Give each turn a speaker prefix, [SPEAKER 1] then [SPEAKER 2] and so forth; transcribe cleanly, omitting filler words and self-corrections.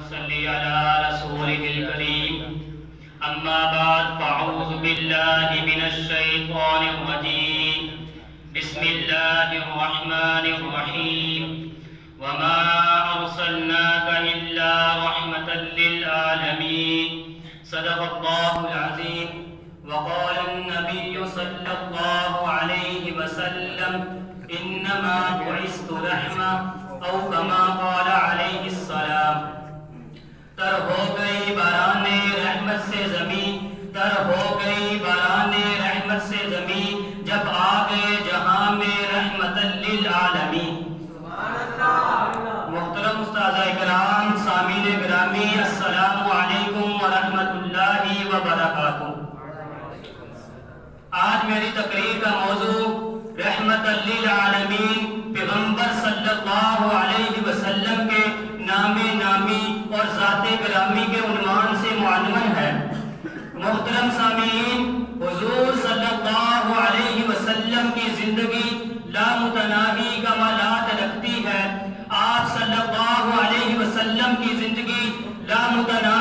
[SPEAKER 1] صل على رسوله الكريم أما بعد فأعوذ بالله من الشيطان الرجيم بسم الله الرحمن الرحيم وما أرسلناك إلا رحمة للعالمين صدق الله العظيم. وقال النبي صلى الله عليه وسلم إنما بعثت رحمة أو كما قال عليه السلام. تر ہو گئی باران رحمت سے زمین، تر ہو گئی باران رحمت سے زمین، جب آ گئے جہاں میں رحمت للعالمین. محترم استاذ کرام، سامعین گرامی، السلام علیکم ورحمۃ اللہ وبرکاتہ. آج میری تقریر کا موضوع رحمت للعالمین پیغمبر صلی اللہ علیہ وسلم کے نام نامی اور ذات گرامی کے عنوان سے معنون ہے. محترم سامعین، حضور صلی اللہ علیہ وسلم کی زندگی لامتناہی کمالات رکھتی ہے. آپ صلی اللہ علیہ وسلم کی زندگی لامتناہی